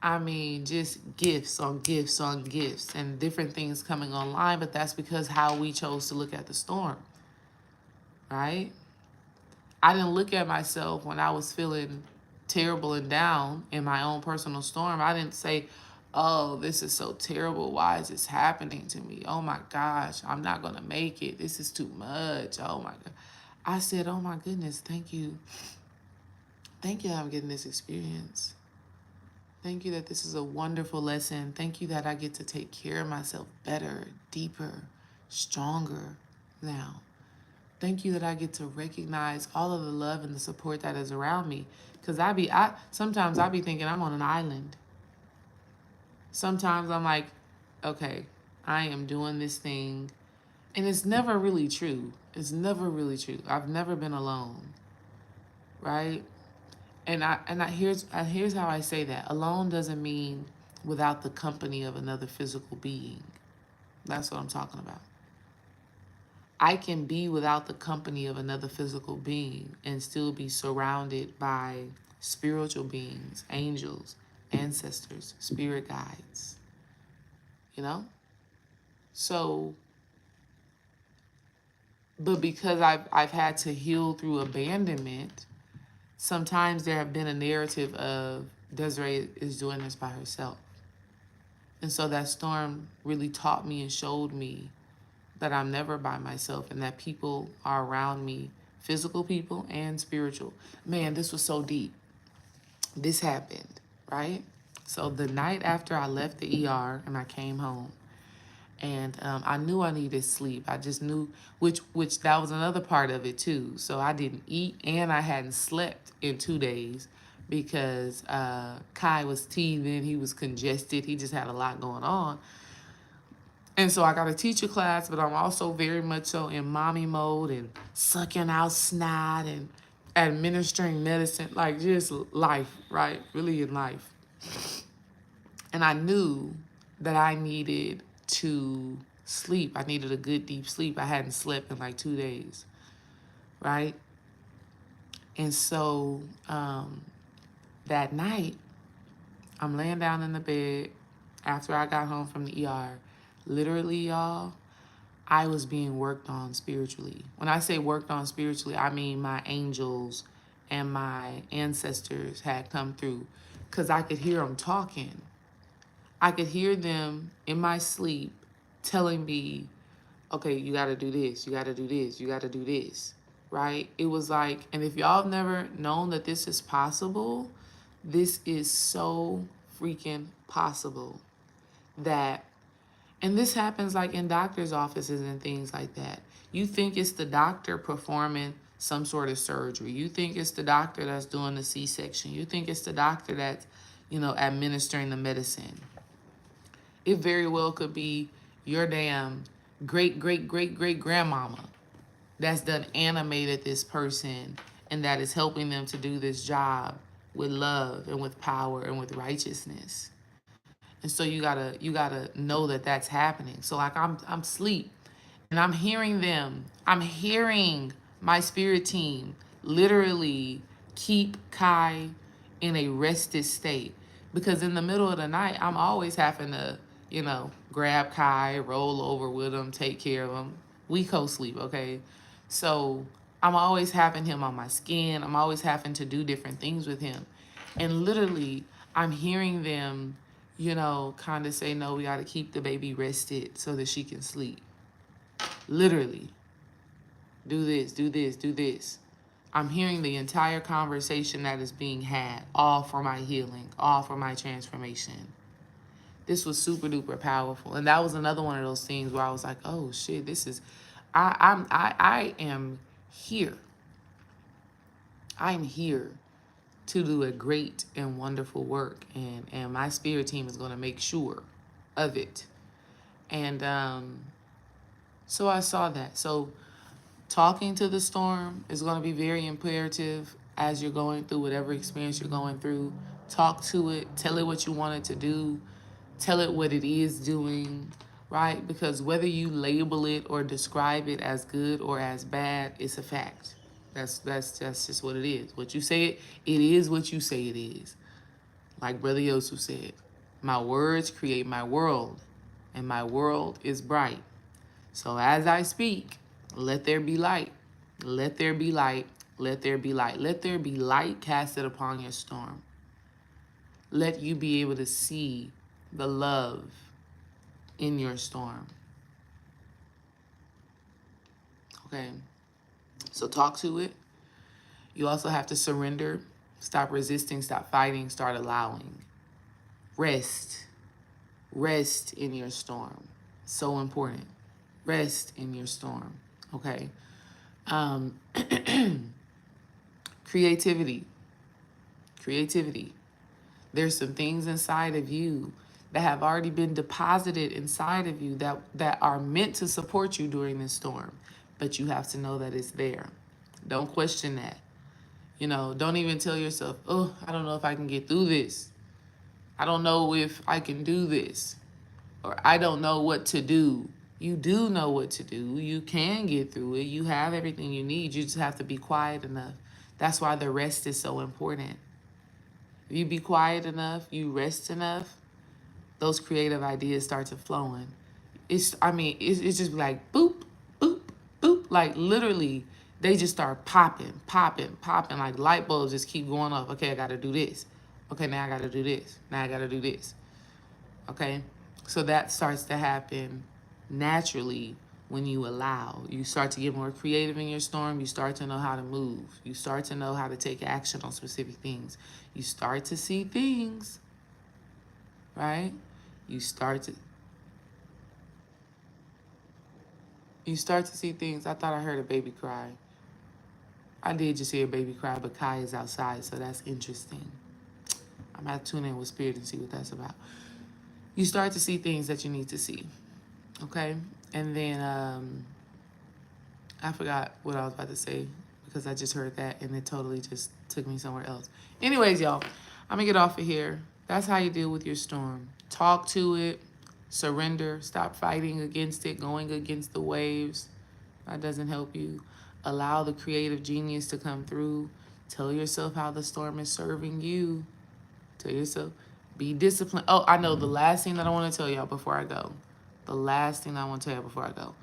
I mean, just gifts on gifts on gifts and different things coming online, but that's because how we chose to look at the storm, right? I didn't look at myself when I was feeling terrible and down in my own personal storm. I didn't say, oh, this is so terrible. Why is this happening to me? Oh my gosh, I'm not going to make it. This is too much. Oh my God. I said, oh my goodness, thank you. Thank you that I'm getting this experience. Thank you that this is a wonderful lesson. Thank you that I get to take care of myself better, deeper, stronger now. Thank you that I get to recognize all of the love and the support that is around me. Because sometimes I be thinking I'm on an island. Sometimes I'm like, okay, I am doing this thing. And it's never really true. It's never really true. I've never been alone. Right? Here's how I say that. Alone doesn't mean without the company of another physical being. That's what I'm talking about. I can be without the company of another physical being and still be surrounded by spiritual beings, angels, ancestors, spirit guides. You know? So, but because I've had to heal through abandonment, sometimes there have been a narrative of Desiree is doing this by herself. And so that storm really taught me and showed me that I'm never by myself and that people are around me, physical people and spiritual. Man, this was so deep. This happened, right? So the night after I left the ER and I came home, and I knew I needed sleep. I just knew, which that was another part of it too. So I didn't eat and I hadn't slept in 2 days because Kai was teething. He was congested. He just had a lot going on. And so I got a teacher class, but I'm also very much so in mommy mode and sucking out snot and administering medicine, like just life, right? Really in life. And I knew that I needed to sleep. I needed a good deep sleep. I hadn't slept in like 2 days, right? And so that night, I'm laying down in the bed after I got home from the ER. Literally, y'all, I was being worked on spiritually. When I say worked on spiritually, I mean my angels and my ancestors had come through because I could hear them talking. I could hear them in my sleep telling me, okay, you got to do this, you got to do this, you got to do this, right? It was like, and if y'all have never known that this is possible, this is so freaking possible that, and this happens like in doctor's offices and things like that. You think it's the doctor performing some sort of surgery. You think it's the doctor that's doing the C-section. You think it's the doctor that's, administering the medicine. It very well could be your damn great, great, great, great grandmama that's done animated this person and that is helping them to do this job with love and with power and with righteousness. And so you gotta know that that's happening. So like I'm asleep and I'm hearing them. I'm hearing my spirit team literally keep Kai in a rested state. Because in the middle of the night, I'm always having to, grab Kai, roll over with him, take care of him. We co-sleep, okay? So I'm always having him on my skin. I'm always having to do different things with him. And literally, I'm hearing them, kind of say, no, we got to keep the baby rested so that she can sleep. Literally. Do this, do this, do this. I'm hearing the entire conversation that is being had, all for my healing, all for my transformation. This was super duper powerful. And that was another one of those things where I was like, oh shit, this is, I am here. I'm here to do a great and wonderful work. And my spirit team is going to make sure of it. And so I saw that. So talking to the storm is going to be very imperative as you're going through whatever experience you're going through. Talk to it. Tell it what you want it to do. Tell it what it is doing, right? Because whether you label it or describe it as good or as bad, it's a fact. That's just what it is. What you say it is what you say it is. Like Brother Yosu said, my words create my world, and my world is bright. So as I speak, let there be light. Let there be light. Let there be light. Let there be light casted upon your storm. Let you be able to see the love in your storm. Okay? So talk to it. You also have to surrender. Stop resisting. Stop fighting. Start allowing. Rest. Rest in your storm. So important. Rest in your storm. Okay? Creativity. Creativity. There's some things inside of you that have already been deposited inside of you that are meant to support you during this storm. But you have to know that it's there. Don't question that. You know, don't even tell yourself, oh, I don't know if I can get through this. I don't know if I can do this. Or I don't know what to do. You do know what to do. You can get through it. You have everything you need. You just have to be quiet enough. That's why the rest is so important. If you be quiet enough, you rest enough, those creative ideas start to flowing. It's just like boop, boop, boop. Like literally, they just start popping, popping, popping. Like light bulbs just keep going off. Okay, I gotta do this. Okay, now I gotta do this. Now I gotta do this. Okay, so that starts to happen naturally when you allow. You start to get more creative in your storm. You start to know how to move. You start to know how to take action on specific things. You start to see things, right? You start to see things. I thought I heard a baby cry. I did just hear a baby cry, but Kai is outside, so that's interesting. I'm gonna have to tune in with Spirit and see what that's about. You start to see things that you need to see, okay? And then I forgot what I was about to say because I just heard that and it totally just took me somewhere else. Anyways, y'all, I'm gonna get off of here. That's how you deal with your storm. Talk to it, surrender, stop fighting against it, going against the waves. That doesn't help you. Allow the creative genius to come through. Tell yourself how the storm is serving you. Tell yourself, be disciplined. Oh, I know the last thing that I want to tell y'all before I go. The last thing I want to tell you before I go.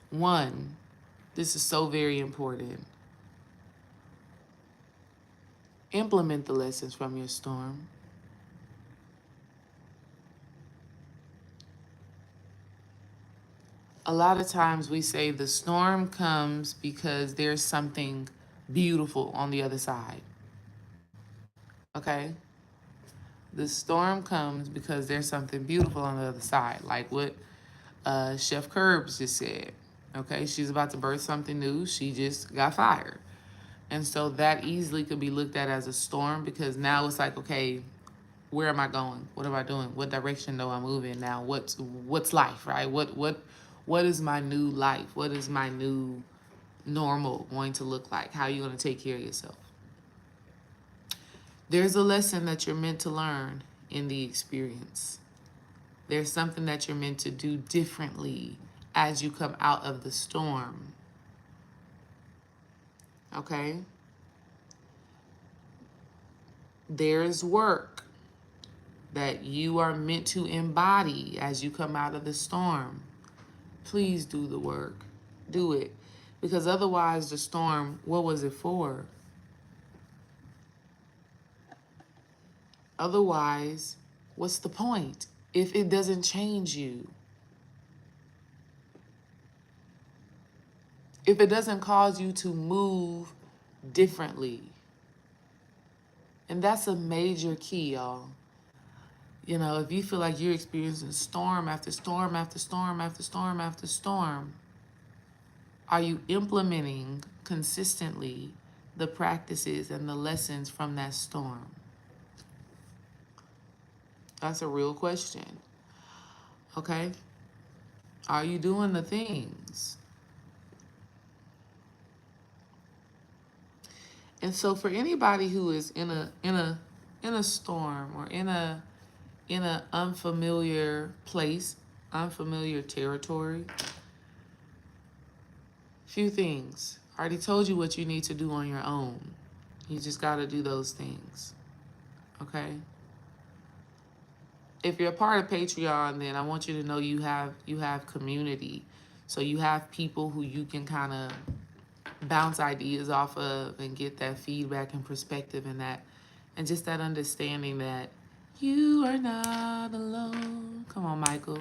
One, this is so very important. Implement the lessons from your storm. A lot of times we say the storm comes because there's something beautiful on the other side. Okay? The storm comes because there's something beautiful on the other side, like what Chef Curbs just said. Okay, she's about to birth something new. She just got fired. And so that easily could be looked at as a storm because now it's like, okay, where am I going? What am I doing? What direction do I move in now? What's life, right? What is my new life? What is my new normal going to look like? How are you going to take care of yourself? There's a lesson that you're meant to learn in the experience. There's something that you're meant to do differently as you come out of the storm. Okay? There's work that you are meant to embody as you come out of the storm. Please do the work. Do it. Because otherwise the storm, what was it for? Otherwise, what's the point if it doesn't change you? If it doesn't cause you to move differently. And that's a major key, y'all. You know, if you feel like you're experiencing storm after storm after storm after storm after storm, are you implementing consistently the practices and the lessons from that storm? That's a real question. Okay? Are you doing the things? And so for anybody who is in a storm or in a unfamiliar place, unfamiliar territory, few things. I already told you what you need to do on your own. You just got to do those things. Okay? If you're a part of Patreon, then I want you to know you have community. So you have people who you can kind of bounce ideas off of and get that feedback and perspective and just that understanding that you are not alone. Come on, Michael.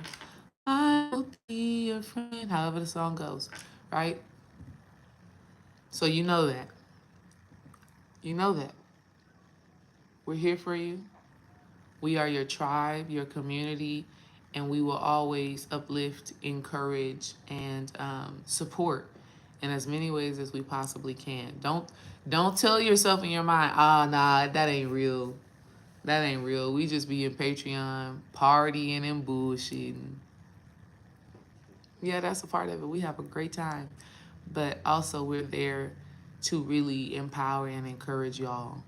I will be your friend, however the song goes, right? So you know that. You know that. We're here for you. We are your tribe, your community, and we will always uplift, encourage, and support in as many ways as we possibly can. Don't tell yourself in your mind, nah, that ain't real. That ain't real. We just be in Patreon, partying and bullshitting. Yeah, that's a part of it. We have a great time. But also we're there to really empower and encourage y'all.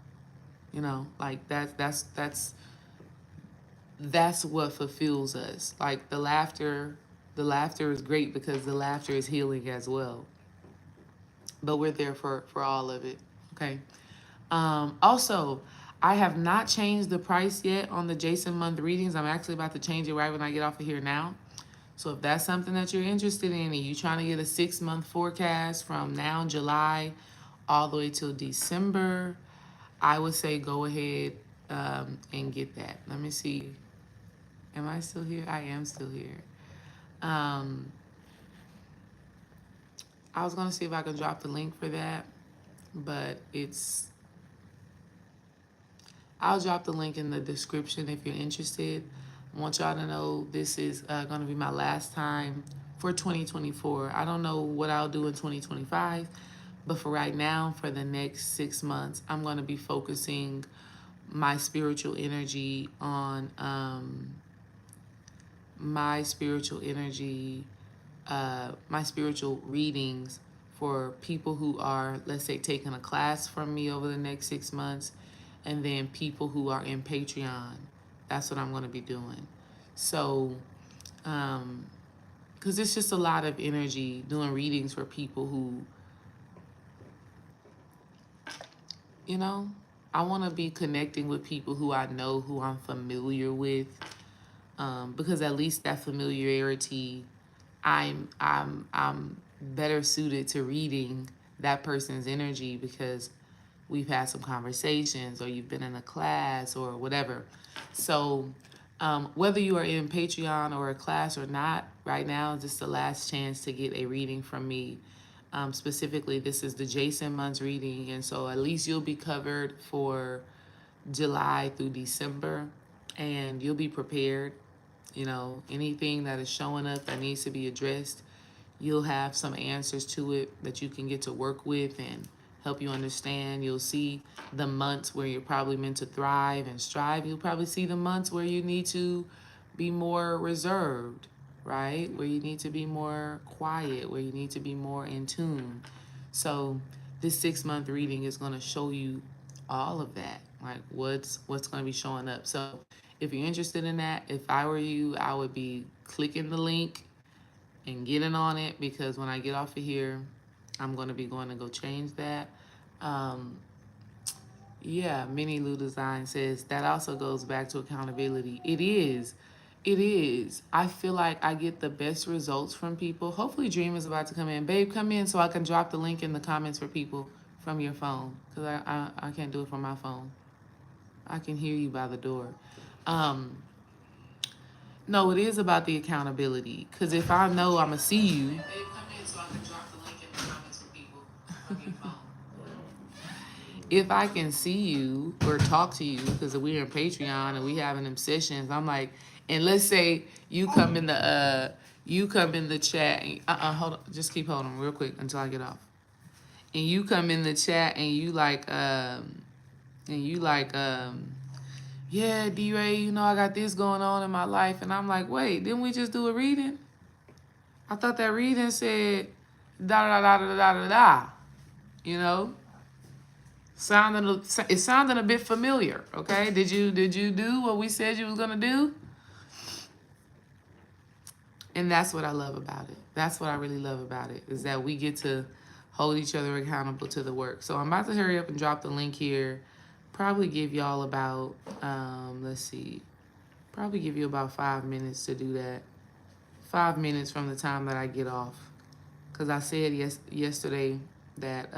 You know, like that's what fulfills us. Like the laughter is great because the laughter is healing as well. But we're there for all of it. Okay. Also, I have not changed the price yet on the Jason month readings. I'm actually about to change it right when I get off of here now. So if that's something that you're interested in and you trying to get a 6 month forecast from now July all the way till December, I would say go ahead and get that. Let me see. Am I still here? I am still here. Um, I was gonna see if I could drop the link for that, but I'll drop the link in the description if you're interested. I want y'all to know this is gonna be my last time for 2024. I don't know what I'll do in 2025, but for right now, for the next 6 months, I'm gonna be focusing my spiritual energy on my spiritual energy, my spiritual readings for people who are, let's say, taking a class from me over the next 6 months, and then people who are in Patreon. That's what I'm going to be doing. So, because it's just a lot of energy doing readings for people who, you know, I want to be connecting with people who I know, who I'm familiar with, because at least that familiarity, I'm better suited to reading that person's energy because we've had some conversations or you've been in a class or whatever. So whether you are in Patreon or a class or not, right now is just the last chance to get a reading from me. Specifically, this is the Jason month's reading, and so at least you'll be covered for July through December, and you'll be prepared. You know, anything that is showing up that needs to be addressed, you'll have some answers to it that you can get to work with and help you understand. You'll see the months where you're probably meant to thrive and strive. You'll probably see the months where you need to be more reserved, right? Where you need to be more quiet, where you need to be more in tune. So this 6 month reading is going to show you all of that, like what's going to be showing up. So if you're interested in that, if I were you, I would be clicking the link and getting on it, because when I get off of here, I'm going to be going to go change that. Um, yeah, Minnie Lou Design says that also goes back to accountability. It is. It is. I feel like I get the best results from people. Hopefully, Dream is about to come in. Babe, come in so I can drop the link in the comments for people from your phone, because I can't do it from my phone. I can hear you by the door. Um, no, it is about the accountability, because if I know I'm going to see you. Babe, come in so I can drop the link in the comments for people from your phone. If I can see you or talk to you, because we're in Patreon and we having them sessions, I'm like, and let's say you come in the chat. And, hold on, just keep holding real quick until I get off. And you come in the chat and you like, yeah, D-Ray, you know I got this going on in my life, and I'm like, wait, didn't we just do a reading? I thought that reading said da da da da da da da. You know. It sounded a bit familiar, okay? Did you do what we said you was gonna do? And that's what I love about it. That's what I really love about it, is that we get to hold each other accountable to the work. So I'm about to hurry up and drop the link here. Probably give y'all about let's see, probably give you about 5 minutes to do that. 5 minutes from the time that I get off, because I said yesterday that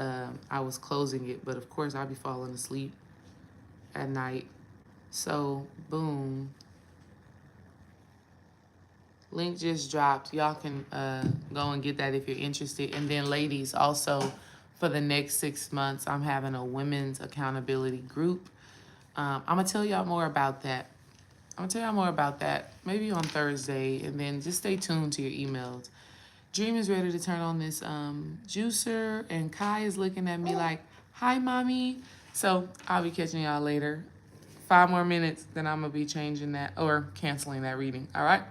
I was closing it, but of course I'll be falling asleep at night. So boom, link just dropped. Y'all can go and get that if you're interested. And then ladies, also for the next 6 months, I'm having a women's accountability group. I'm gonna tell y'all more about that. I'm gonna tell y'all more about that maybe on Thursday, and then just stay tuned to your emails. Dream is ready to turn on this juicer, and Kai is looking at me like, "Hi, mommy." So I'll be catching y'all later. 5 more minutes, then I'm gonna be changing that or canceling that reading. All right.